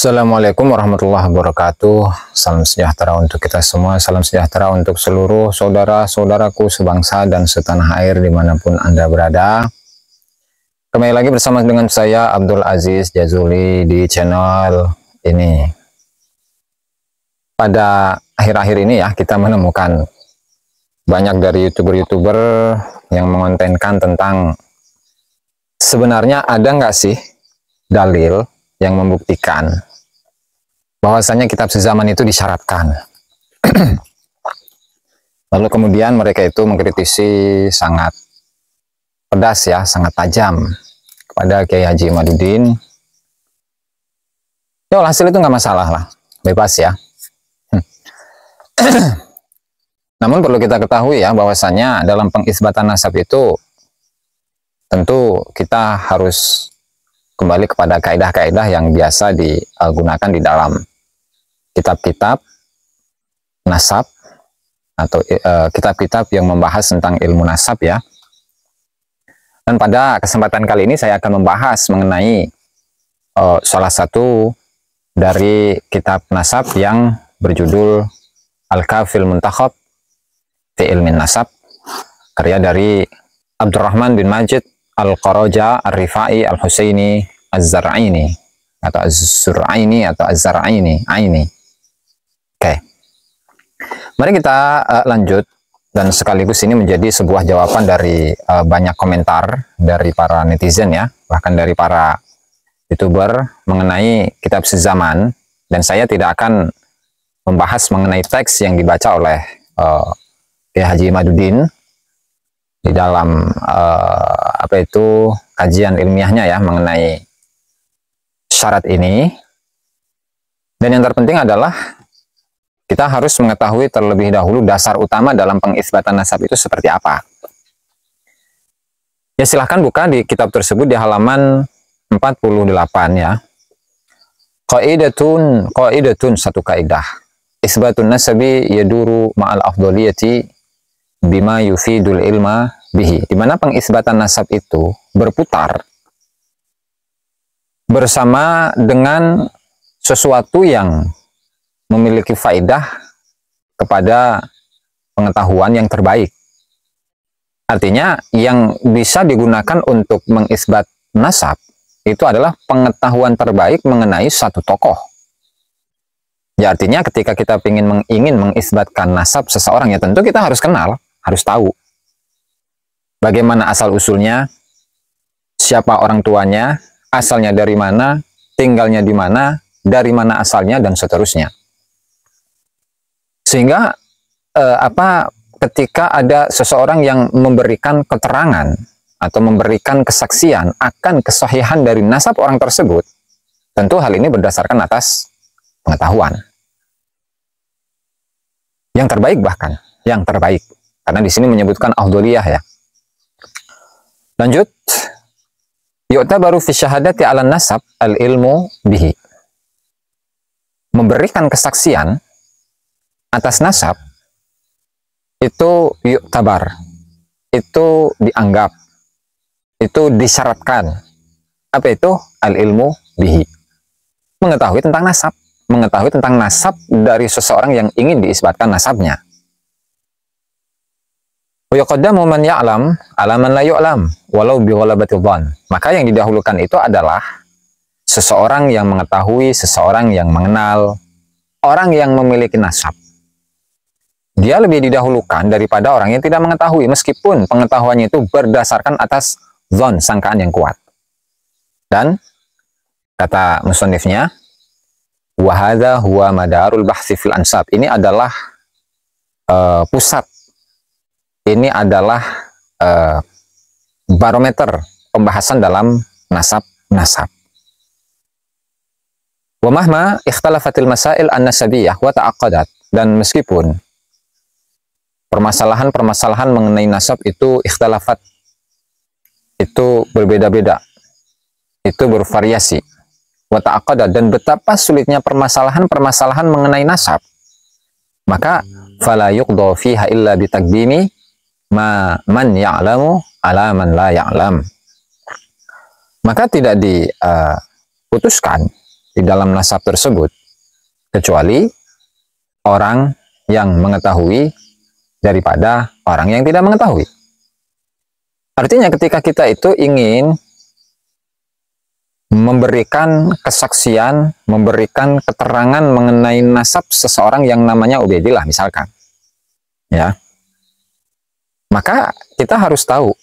Assalamualaikum warahmatullahi wabarakatuh. Salam sejahtera untuk kita semua. Salam sejahtera untuk seluruh saudara-saudaraku sebangsa dan setanah air dimanapun Anda berada. Kembali lagi bersama dengan saya Abdul Aziz Jazuli di channel ini. Pada akhir-akhir ini ya, kita menemukan banyak dari youtuber-youtuber yang mengontenkan tentang sebenarnya ada nggak sih dalil yang membuktikan bahwasanya kitab sezaman itu disyaratkan. Lalu kemudian mereka itu mengkritisi sangat pedas ya, sangat tajam kepada Kiai Haji Imaduddin. Ya hasil itu nggak masalah lah, bebas ya. Namun perlu kita ketahui ya bahwasanya dalam pengisbatan nasab itu tentu kita harus kembali kepada kaidah-kaidah yang biasa digunakan di dalam kitab-kitab nasab atau kitab-kitab yang membahas tentang ilmu nasab ya. Dan pada kesempatan kali ini saya akan membahas mengenai salah satu dari kitab nasab yang berjudul Al-Kafil Muntakhab fi Ilmin Nasab, karya dari Abdurrahman bin Majid Al-Qaraja Ar-Rifai Al-Husaini Az-Zar'aini atau Az-Zur'aini atau Az-Zar'aini Aini. Oke. Mari kita lanjut, dan sekaligus ini menjadi sebuah jawaban dari banyak komentar dari para netizen ya, bahkan dari para YouTuber mengenai kitab sezaman, dan saya tidak akan membahas mengenai teks yang dibaca oleh Kiai Haji Imaduddin di dalam kajian ilmiahnya ya mengenai syarat ini. Dan yang terpenting adalah kita harus mengetahui terlebih dahulu dasar utama dalam pengisbatan nasab itu seperti apa. Ya silahkan buka di kitab tersebut di halaman 48 ya. Qaidatun satu kaidah. Isbatun nasabi yaduru ma'al afdoliyati bima yufidul ilma bihi, di mana pengisbatan nasab itu berputar bersama dengan sesuatu yang memiliki faidah kepada pengetahuan yang terbaik. Artinya yang bisa digunakan untuk mengisbat nasab itu adalah pengetahuan terbaik mengenai satu tokoh. Ya artinya ketika kita ingin mengisbatkan nasab seseorang, ya tentu kita harus kenal, harus tahu bagaimana asal-usulnya, siapa orang tuanya, asalnya dari mana, tinggalnya di mana, dari mana asalnya, dan seterusnya. Sehingga ketika ada seseorang yang memberikan keterangan atau memberikan kesaksian akan kesahihan dari nasab orang tersebut, tentu hal ini berdasarkan atas pengetahuan yang terbaik, bahkan yang terbaik. Karena di sini menyebutkan afdoliyah ya. Lanjut. Yu'tabaru fi syahadati 'ala nasab al-ilmu bihi. Memberikan kesaksian atas nasab itu yu'tabar. Itu dianggap. Itu disyaratkan. Apa itu? Al-ilmu bihi. Mengetahui tentang nasab. Mengetahui tentang nasab dari seseorang yang ingin diisbatkan nasabnya. Yuqaddamu man ya'lam ala man la yu'lam walau bi ghalabati dhann. Maka yang didahulukan itu adalah seseorang yang mengetahui, seseorang yang mengenal, orang yang memiliki nasab. Dia lebih didahulukan daripada orang yang tidak mengetahui, meskipun pengetahuannya itu berdasarkan atas dzan, sangkaan yang kuat. Dan kata musannifnya, wa hadza huwa madarul bahsi fil ansab. Ini adalah pusat, ini adalah barometer pembahasan dalam nasab-nasab. Wa mahma ikhtalafatil masail an-nasabiyah wa ta'aqqadat, dan meskipun permasalahan-permasalahan mengenai nasab itu ikhtilafat, itu berbeda-beda, itu bervariasi, wa ta'aqqadat, dan betapa sulitnya permasalahan-permasalahan mengenai nasab, maka fala yuqda fiha illa bitaqdimi man ya'lamu ala man la ya'lam. Maka tidak diputuskan di dalam nasab tersebut, kecuali orang yang mengetahui daripada orang yang tidak mengetahui. Artinya ketika kita itu ingin memberikan kesaksian, memberikan keterangan mengenai nasab seseorang yang namanya Ubaidillah misalkan, ya, maka kita harus tahu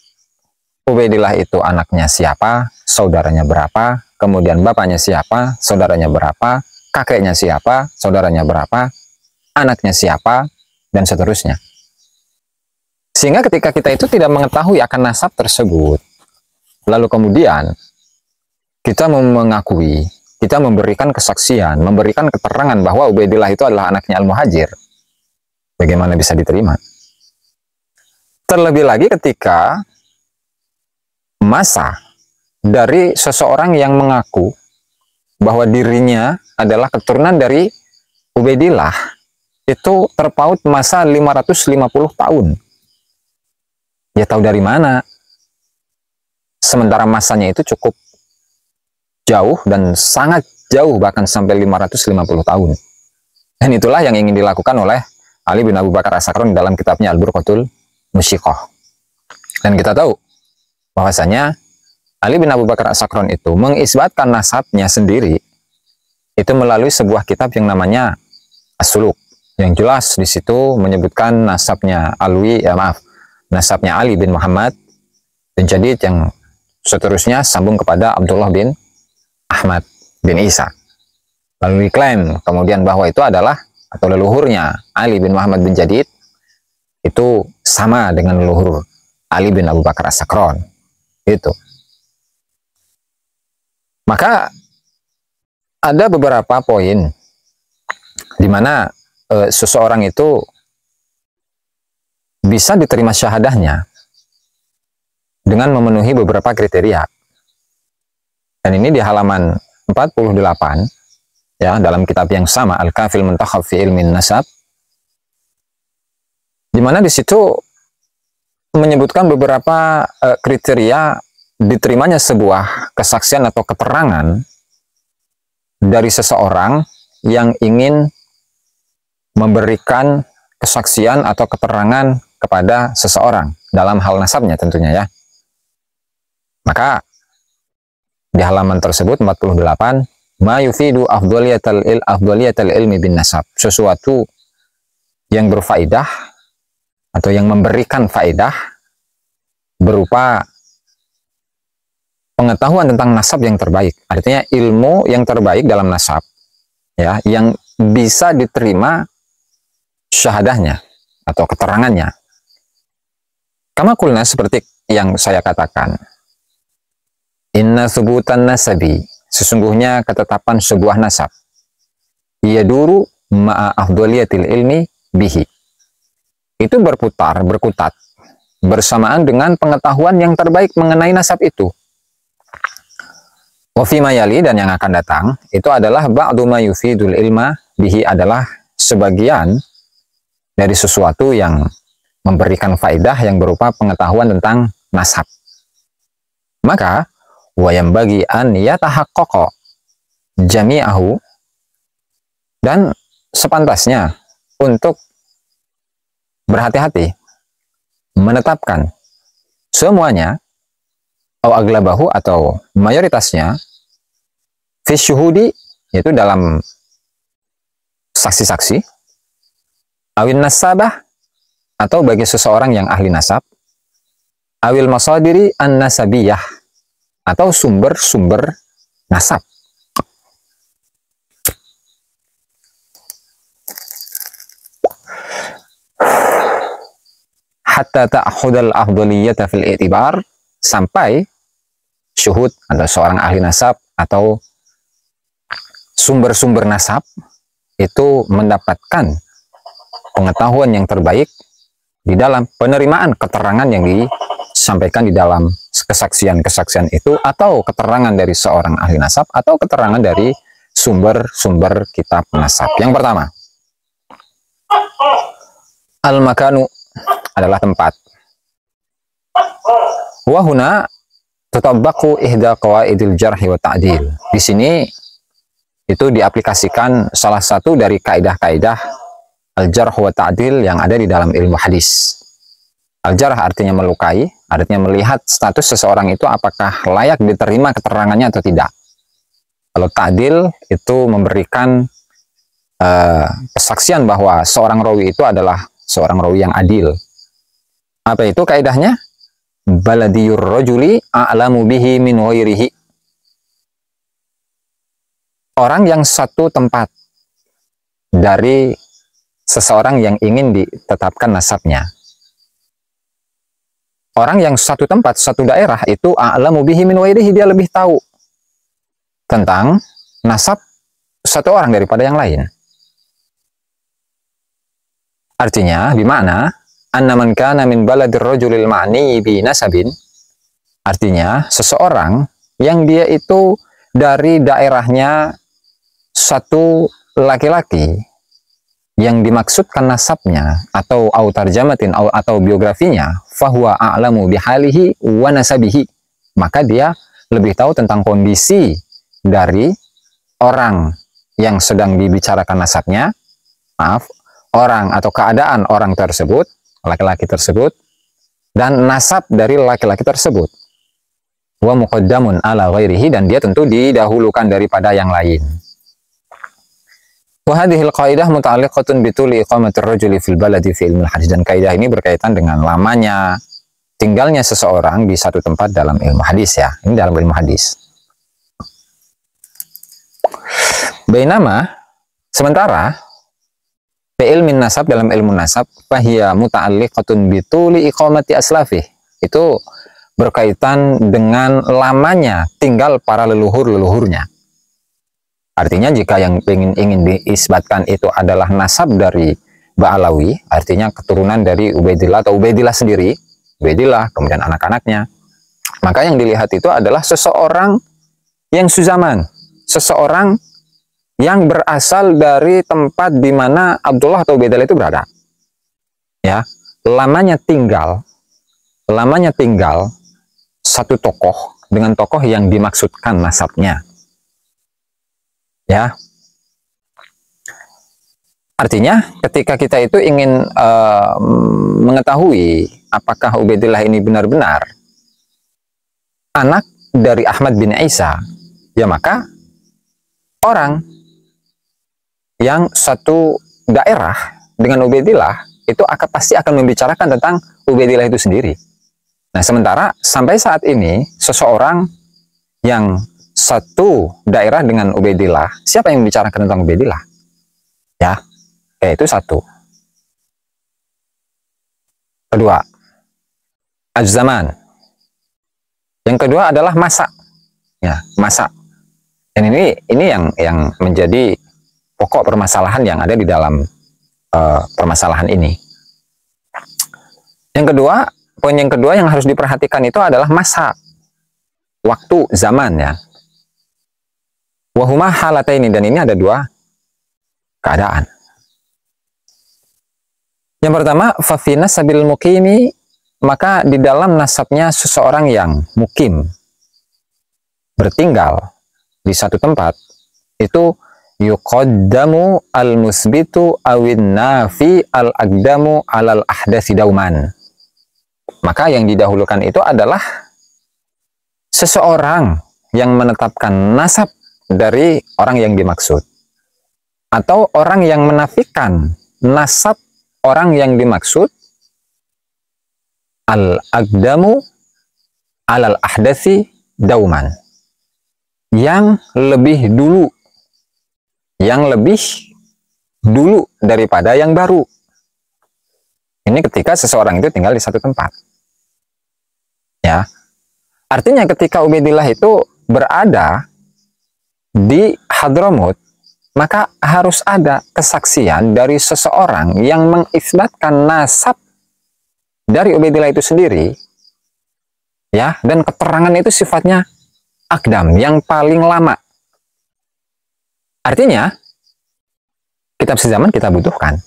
Ubaidillah itu anaknya siapa, saudaranya berapa, kemudian bapaknya siapa, saudaranya berapa, kakeknya siapa, saudaranya berapa, anaknya siapa, dan seterusnya. Sehingga ketika kita itu tidak mengetahui akan nasab tersebut, lalu kemudian kita mengakui, kita memberikan kesaksian, memberikan keterangan bahwa Ubaidillah itu adalah anaknya Al-Muhajir, bagaimana bisa diterima? Terlebih lagi ketika masa dari seseorang yang mengaku bahwa dirinya adalah keturunan dari Ubaidillah itu terpaut masa 550 tahun. Ya tahu dari mana? Sementara masanya itu cukup jauh dan sangat jauh, bahkan sampai 550 tahun. Dan itulah yang ingin dilakukan oleh Ali bin Abu Bakar As-Sakron dalam kitabnya Al-Burqatul Musyiqah. Dan kita tahu bahwasanya Ali bin Abu Bakar As-Sakron itu mengisbatkan nasabnya sendiri itu melalui sebuah kitab yang namanya As-Suluk, yang jelas di situ menyebutkan nasabnya nasabnya Ali bin Muhammad bin Jadid, yang seterusnya sambung kepada Abdullah bin Ahmad bin Isa. Lalu diklaim kemudian bahwa itu adalah atau leluhurnya Ali bin Muhammad bin Jadid itu sama dengan leluhur Ali bin Abu Bakar As-Sakron. Itu. Maka ada beberapa poin di mana seseorang itu bisa diterima syahadahnya dengan memenuhi beberapa kriteria. Dan ini di halaman 48 ya, dalam kitab yang sama Al-Kafil Muntakhab fi Ilmin Nasab, di mana di situ menyebutkan beberapa kriteria diterimanya sebuah kesaksian atau keterangan dari seseorang yang ingin memberikan kesaksian atau keterangan kepada seseorang dalam hal nasabnya tentunya ya. Maka di halaman tersebut 48, ma yufidu afdaliyatal ilmi bin nasab, sesuatu yang berfaedah atau yang memberikan faedah berupa pengetahuan tentang nasab yang terbaik. Artinya ilmu yang terbaik dalam nasab ya, yang bisa diterima syahadahnya atau keterangannya. Kama kulna, seperti yang saya katakan, inna subutan nasabi, sesungguhnya ketetapan sebuah nasab, yaduru ma'a afdaliyatil ilmi bihi, itu berkutat bersamaan dengan pengetahuan yang terbaik mengenai nasab itu. Wa fi ma yali, dan yang akan datang itu adalah ba'du ma yufidul ilma bihi, adalah sebagian dari sesuatu yang memberikan faedah yang berupa pengetahuan tentang nasab. Maka wayam bagi an yatahaqqaqa jami'ahu, dan sepantasnya untuk berhati-hati menetapkan semuanya, atau aglabahu, atau mayoritasnya, fi syuhudi, yaitu dalam saksi-saksi, awin nasabah, atau bagi seseorang yang ahli nasab, awil masadiri an nasabiyah, atau sumber-sumber nasab. Hatta ta'khudal afdaliyata fil i'tibar, sampai syuhud atau seorang ahli nasab atau sumber-sumber nasab itu mendapatkan pengetahuan yang terbaik di dalam penerimaan keterangan yang disampaikan di dalam kesaksian-kesaksian itu, atau keterangan dari seorang ahli nasab, atau keterangan dari sumber-sumber kitab nasab. Yang pertama, al-makanu adalah tempat. Wahuna tutabbaqu ihda qawaidil jarhi wa ta'dil. Di sini itu diaplikasikan salah satu dari kaidah-kaidah al-jarh wa ta'dil yang ada di dalam ilmu hadis. Al-jarh artinya melukai, artinya melihat status seseorang itu apakah layak diterima keterangannya atau tidak. Kalau ta'dil itu memberikan kesaksian bahwa seorang rawi itu adalah seorang rawi yang adil. Apa itu kaidahnya? Baladiyur rajuli a'lamu bihi min ghairihi. Orang yang satu tempat dari seseorang yang ingin ditetapkan nasabnya. Orang yang satu tempat, satu daerah itu a'lamu bihi min ghairihi, dia lebih tahu tentang nasab satu orang daripada yang lain. Artinya, bimana anna man kana min baladir rajulil ma'ni bi nasabin, artinya seseorang yang dia itu dari daerahnya satu laki-laki yang dimaksudkan nasabnya atau tarjamatin atau biografinya, fahuwa a'lamu bihalihi wa nasabihi, maka dia lebih tahu tentang kondisi dari orang yang sedang dibicarakan nasabnya, orang atau keadaan orang tersebut, laki-laki tersebut, dan nasab dari laki-laki tersebut. Wa muqaddamun ala ghairihi, dan dia tentu didahulukan daripada yang lain. Wa hadhil qaidah muta'alliqatun bituli iqamatir rajuli fil baladi fi ilmil hadis, dan kaidah ini berkaitan dengan lamanya tinggalnya seseorang di satu tempat dalam ilmu hadis, ya. Ini dalam ilmu hadis. Bainama, sementara fi ilmin nasab, dalam ilmu nasab, fahiya muta'alliqatun bituli iqamati aslafih, itu berkaitan dengan lamanya tinggal para leluhur-leluhurnya. Artinya jika yang ingin diisbatkan itu adalah nasab dari Ba'alawi, artinya keturunan dari Ubaidillah atau Ubaidillah sendiri, Ubaidillah, kemudian anak-anaknya, maka yang dilihat itu adalah seseorang yang suzaman, seseorang yang berasal dari tempat di mana Abdullah atau Ubaidillah itu berada. Ya, lamanya tinggal satu tokoh dengan tokoh yang dimaksudkan nasabnya. Ya, artinya ketika kita itu ingin mengetahui apakah Ubaidillah ini benar-benar anak dari Ahmad bin Isa, ya maka orang yang satu daerah dengan Ubaidillah itu pasti akan membicarakan tentang Ubaidillah itu sendiri. Nah, sementara sampai saat ini seseorang yang satu daerah dengan Ubaidillah, siapa yang membicarakan tentang Ubaidillah? Ya, itu satu. Kedua, az-zaman. Yang kedua adalah masa. Ya, masa. Dan ini yang menjadi pokok permasalahan yang ada di dalam permasalahan ini. Yang kedua, poin yang kedua yang harus diperhatikan itu adalah masa, waktu, zaman, ya. Wahuma halataini, dan ini ada dua keadaan. Yang pertama, fafi nasabil muqimi, maka di dalam nasabnya seseorang yang mukim, bertinggal di satu tempat, itu yuqaddamu al-musbitu awin nafi al-aqdamu alal ahdasi dauman. Maka yang didahulukan itu adalah seseorang yang menetapkan nasab dari orang yang dimaksud, atau orang yang menafikan nasab orang yang dimaksud, al-aqdamu alal ahdasi dauman, yang lebih dulu daripada yang baru. Ini ketika seseorang itu tinggal di satu tempat, ya. Artinya ketika Ubaidillah itu berada di Hadramut, maka harus ada kesaksian dari seseorang yang mengisbatkan nasab dari Ubaidillah itu sendiri, ya, dan keterangan itu sifatnya akdam, yang paling lama. Artinya kitab sezaman kita butuhkan,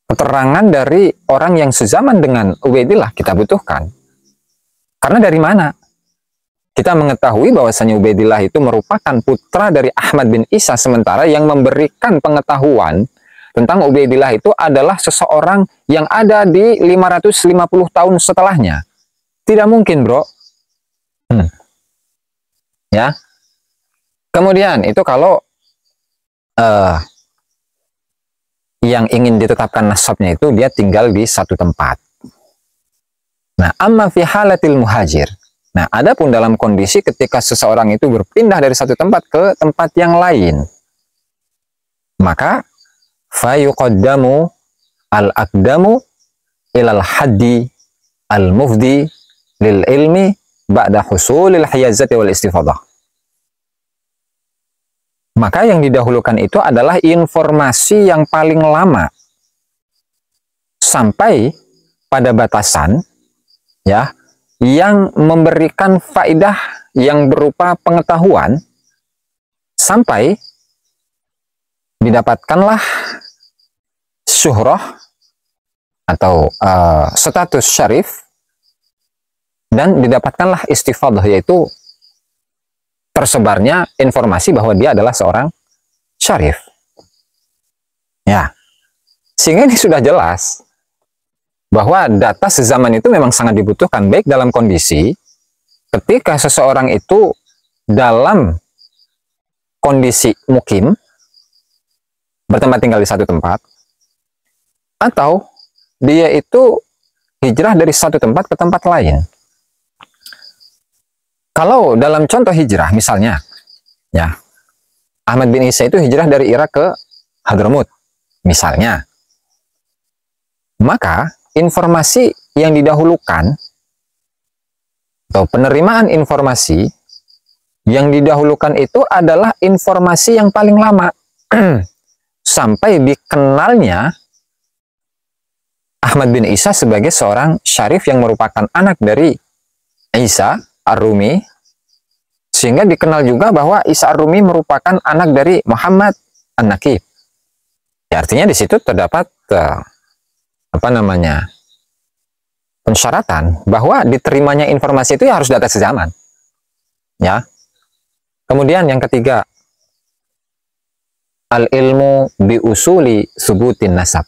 keterangan dari orang yang sezaman dengan Ubaidillah kita butuhkan. Karena dari mana? kita mengetahui bahwasanya Ubaidillah itu merupakan putra dari Ahmad bin Isa, sementara yang memberikan pengetahuan tentang Ubaidillah itu adalah seseorang yang ada di 550 tahun setelahnya. Tidak mungkin, bro. Ya. Kemudian itu kalau yang ingin ditetapkan nasabnya itu dia tinggal di satu tempat. Nah, amma fi halatil muhajir. Nah, adapun dalam kondisi ketika seseorang itu berpindah dari satu tempat ke tempat yang lain, maka fayuqaddamu al-aqdamu ilal haddi al-mufdi lil ilmi ba'da husulil hiyazati wal istifadah. Maka yang didahulukan itu adalah informasi yang paling lama sampai pada batasan, ya, yang memberikan faedah yang berupa pengetahuan sampai didapatkanlah syuhrah atau status syarif, dan didapatkanlah istifadah, yaitu tersebarnya informasi bahwa dia adalah seorang syarif. Ya, sehingga ini sudah jelas bahwa data sezaman itu memang sangat dibutuhkan, baik dalam kondisi ketika seseorang itu dalam kondisi mukim, bertempat tinggal di satu tempat, atau dia itu hijrah dari satu tempat ke tempat lain. Kalau dalam contoh hijrah, misalnya, ya, Ahmad bin Isa itu hijrah dari Irak ke Hadramut, misalnya, maka informasi yang didahulukan atau penerimaan informasi yang didahulukan itu adalah informasi yang paling lama sampai dikenalnya Ahmad bin Isa sebagai seorang syarif yang merupakan anak dari Isa Ar-Rumi, sehingga dikenal juga bahwa Isa Ar-Rumi merupakan anak dari Muhammad An-Nakib. Ya, artinya di situ terdapat pensyaratan bahwa diterimanya informasi itu ya harus data sezaman. Ya. Kemudian yang ketiga, al-ilmu bi usuli subutin nasab.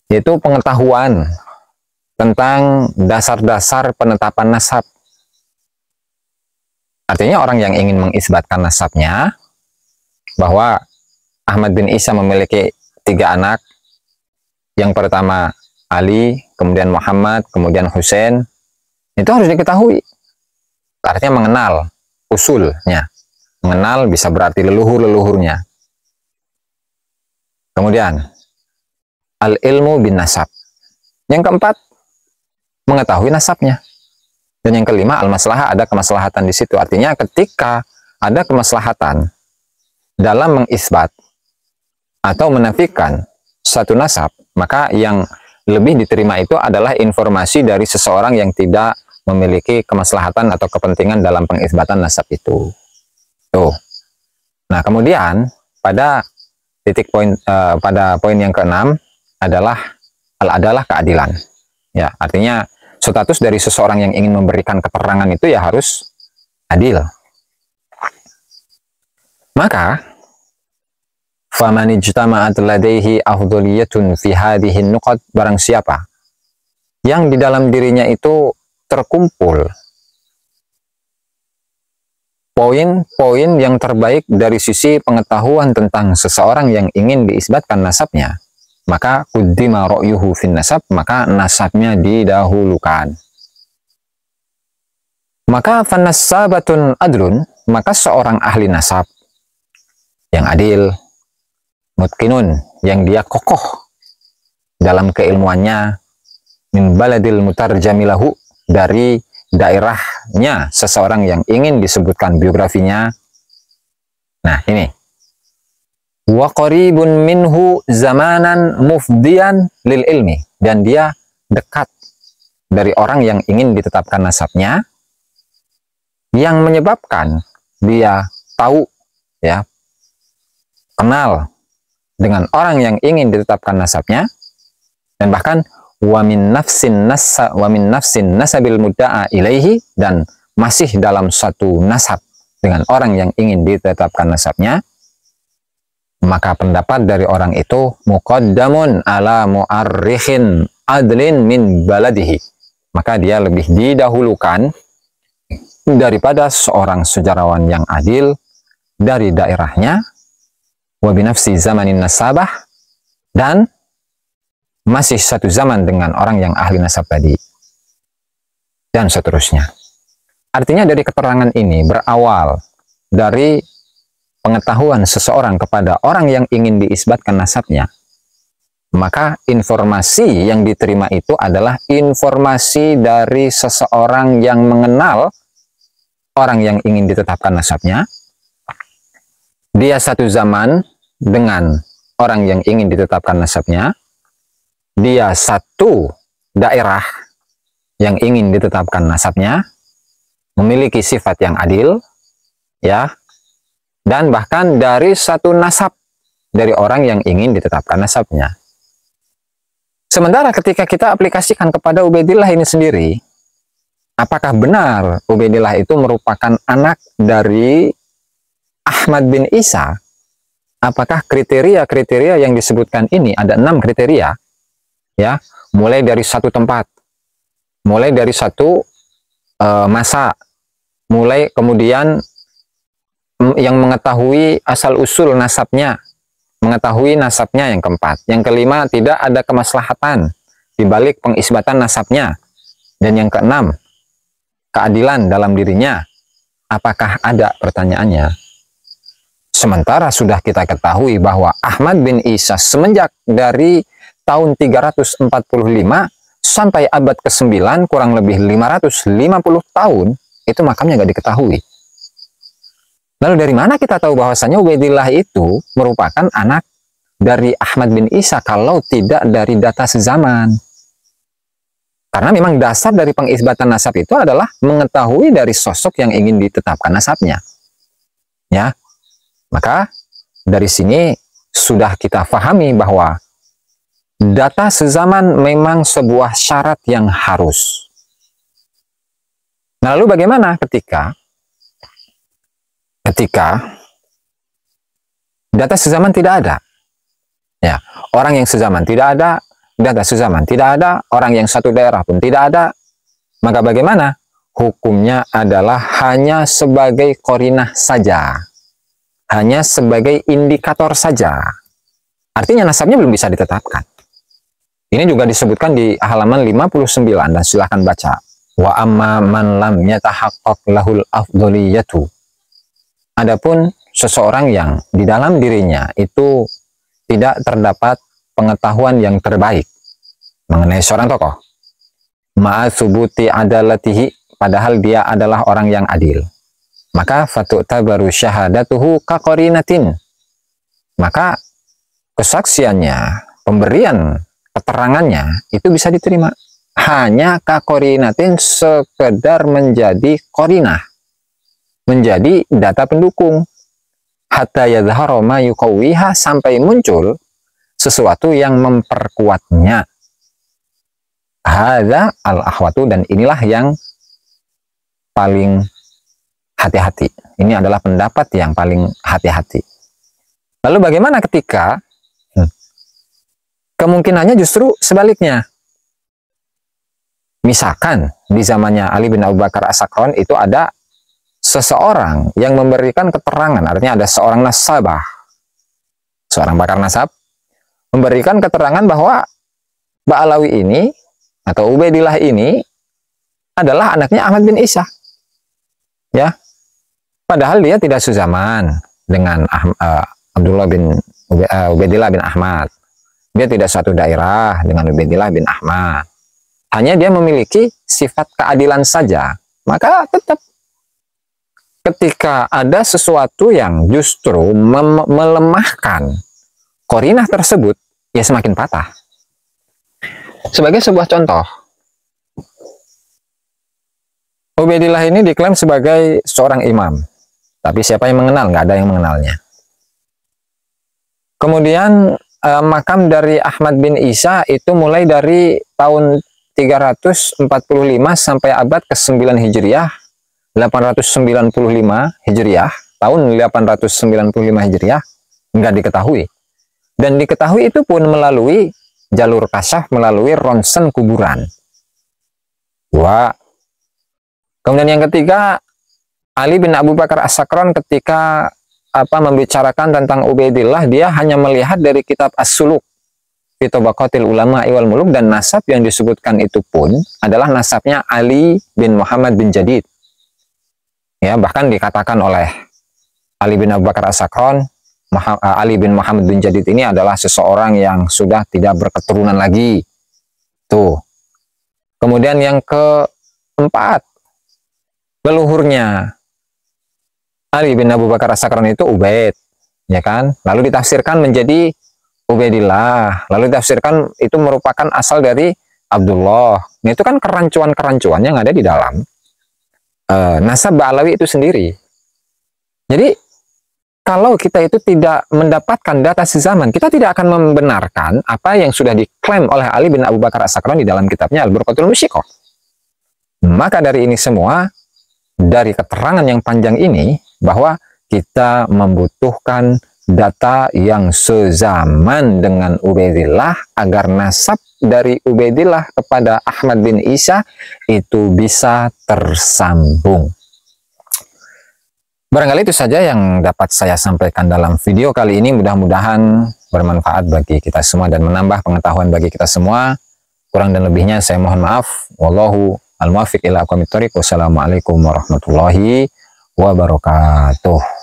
Yaitu pengetahuan tentang dasar-dasar penetapan nasab. Artinya orang yang ingin mengisbatkan nasabnya bahwa Ahmad bin Isa memiliki 3 anak. Yang pertama Ali, kemudian Muhammad, kemudian Husain. Itu harus diketahui. Artinya mengenal usulnya. Mengenal bisa berarti leluhur-leluhurnya. Kemudian al-ilmu bin nasab. Yang keempat, mengetahui nasabnya. Dan yang kelima, al-maslahah, ada kemaslahatan di situ. Artinya ketika ada kemaslahatan dalam mengisbat atau menafikan satu nasab, maka yang lebih diterima itu adalah informasi dari seseorang yang tidak memiliki kemaslahatan atau kepentingan dalam pengisbatan nasab itu. Tuh. Nah, kemudian pada pada poin yang keenam adalah al-adalah, keadilan. Ya, artinya status dari seseorang yang ingin memberikan keterangan itu ya harus adil. Maka faman ijtama'at ladaihi afdhaliyatun fi hadhihi nuqat, barang siapa yang di dalam dirinya itu terkumpul poin-poin yang terbaik dari sisi pengetahuan tentang seseorang yang ingin diisbatkan nasabnya, maka quddima ra'yuhu fin nasab, maka nasabnya didahulukan. Maka fanassabatun adlun, maka seorang ahli nasab yang adil, mutqinun, yang dia kokoh dalam keilmuannya, min baladil mutarjamilahu, dari daerahnya seseorang yang ingin disebutkan biografinya. Nah, ini wa qaribun minhu zamanan mufdian lil ilmi, dan dia dekat dari orang yang ingin ditetapkan nasabnya, yang menyebabkan dia tahu, ya, kenal dengan orang yang ingin ditetapkan nasabnya, dan bahkan wa min nafsin nasabil mudda'a ilaihi, dan masih dalam suatu nasab dengan orang yang ingin ditetapkan nasabnya, maka pendapat dari orang itu muqaddamun ala mu'arrikhin adlin min baladihi, maka dia lebih didahulukan daripada seorang sejarawan yang adil dari daerahnya, wa binafsi zamanin nasabah, dan masih satu zaman dengan orang yang ahli nasab tadi, dan seterusnya. Artinya dari keterangan ini berawal dari pengetahuan seseorang kepada orang yang ingin diisbatkan nasabnya, maka informasi yang diterima itu adalah informasi dari seseorang yang mengenal orang yang ingin ditetapkan nasabnya. Dia satu zaman dengan orang yang ingin ditetapkan nasabnya. Dia satu daerah yang ingin ditetapkan nasabnya, memiliki sifat yang adil, ya, dan bahkan dari satu nasab dari orang yang ingin ditetapkan nasabnya. Sementara ketika kita aplikasikan kepada Ubaidillah ini sendiri, apakah benar Ubaidillah itu merupakan anak dari Ahmad bin Isa? Apakah kriteria-kriteria yang disebutkan ini, ada 6 kriteria, ya, mulai dari satu tempat, mulai dari satu masa, mulai kemudian yang mengetahui asal-usul nasabnya, mengetahui nasabnya yang keempat, yang kelima tidak ada kemaslahatan di balik pengisbatan nasabnya, dan yang keenam keadilan dalam dirinya. Apakah ada, pertanyaannya? Sementara sudah kita ketahui bahwa Ahmad bin Isa semenjak dari tahun 345 sampai abad ke-9, kurang lebih 550 tahun, itu makamnya nggak diketahui. Lalu dari mana kita tahu bahwasanya Ubaidillah itu merupakan anak dari Ahmad bin Isa kalau tidak dari data sezaman? Karena memang dasar dari pengisbatan nasab itu adalah mengetahui dari sosok yang ingin ditetapkan nasabnya. Ya, maka dari sini sudah kita pahami bahwa data sezaman memang sebuah syarat yang harus. Nah, lalu bagaimana ketika data sezaman tidak ada? Ya, orang yang sezaman tidak ada, data sezaman tidak ada, orang yang satu daerah pun tidak ada. Maka bagaimana? Hukumnya adalah hanya sebagai qarinah saja. Hanya sebagai indikator saja. Artinya nasabnya belum bisa ditetapkan. Ini juga disebutkan di halaman 59, dan silahkan baca. Wa amma man lam yatahaqqaq lahul afdholiyatu. Adapun seseorang yang di dalam dirinya itu tidak terdapat pengetahuan yang terbaik mengenai seorang tokoh, ma'atsubuti adalatihi, padahal dia adalah orang yang adil, maka fatu'tabaru syahadatuhu kaqarinatin, maka kesaksiannya, pemberian keterangannya itu bisa diterima hanya kaqarinatin, sekedar menjadi qarinah, menjadi data pendukung, hatta yadhhara ma yuqawwiha, sampai muncul sesuatu yang memperkuatnya. Hadza al-ahwatu, dan inilah yang paling hati-hati. Ini adalah pendapat yang paling hati-hati. Lalu bagaimana ketika kemungkinannya justru sebaliknya? Misalkan di zamannya Ali bin Abu Bakar As-Sakron itu ada seseorang yang memberikan keterangan, artinya ada seorang nasabah, seorang bakar nasab, memberikan keterangan bahwa Ba'alawi ini atau Ubaidillah ini adalah anaknya Ahmad bin Isa. Ya, padahal dia tidak sezaman dengan Ubaidillah bin Ahmad. Dia tidak satu daerah dengan Ubaidillah bin Ahmad. Hanya dia memiliki sifat keadilan saja. Maka tetap ketika ada sesuatu yang justru melemahkan qarinah tersebut, ya semakin patah. Sebagai sebuah contoh, Ubaidillah ini diklaim sebagai seorang imam, tapi siapa yang mengenal? Nggak ada yang mengenalnya. Kemudian makam dari Ahmad bin Isa itu mulai dari tahun 345 sampai abad ke-9 Hijriah, 895 Hijriah, tahun 895 Hijriah, nggak diketahui. Dan diketahui itu pun melalui jalur kasyaf, melalui ronsen kuburan. Dua. Kemudian yang ketiga, Ali bin Abu Bakar As-Sakran ketika membicarakan tentang Ubaidillah, dia hanya melihat dari kitab As-Suluk fi Tabaqatil Ulama wal Muluk, dan nasab yang disebutkan itu pun adalah nasabnya Ali bin Muhammad bin Jadid. Ya, bahkan dikatakan oleh Ali bin Abu Bakar As-Sakran, Ali bin Muhammad bin Jadid ini adalah seseorang yang sudah tidak berketurunan lagi. Tuh. Kemudian yang keempat, leluhurnya Ali bin Abu Bakar As-Sakran itu Ubaid, ya kan? Lalu ditafsirkan menjadi Ubaidillah, lalu ditafsirkan itu merupakan asal dari Abdullah. Nah, itu kan kerancuan-kerancuan yang ada di dalam nasab Ba'alawi itu sendiri. Jadi kalau kita itu tidak mendapatkan data sezaman, kita tidak akan membenarkan apa yang sudah diklaim oleh Ali bin Abu Bakar As-Sakran di dalam kitabnya Al-Burqatul Musyiqah. Maka dari ini semua, dari keterangan yang panjang ini, bahwa kita membutuhkan data yang sezaman dengan Ubaidillah agar nasab dari Ubaidillah kepada Ahmad bin Isa itu bisa tersambung. Barangkali itu saja yang dapat saya sampaikan dalam video kali ini. Mudah-mudahan bermanfaat bagi kita semua dan menambah pengetahuan bagi kita semua. Kurang dan lebihnya saya mohon maaf. Wallahu al-muwaffiq ila aqwamit thoriq. Wassalamualaikum warahmatullahi wabarakatuh.